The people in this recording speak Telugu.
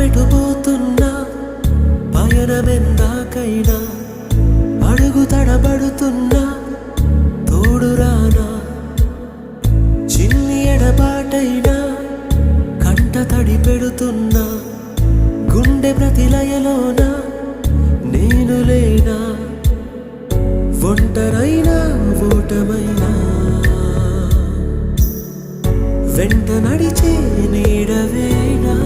ప్రాణమెటుపోతున్నా పయనమెందాకైనా అడుగు తడబడుతున్నా తోడురానా చిన్ని ఎడబాటైనా కంట తడి పెడుతున్నా గుండె ప్రతిలయలోన నేను లేనా ఒంటరైనా ఓటమైనా వెంట నడిచే నీడవేనా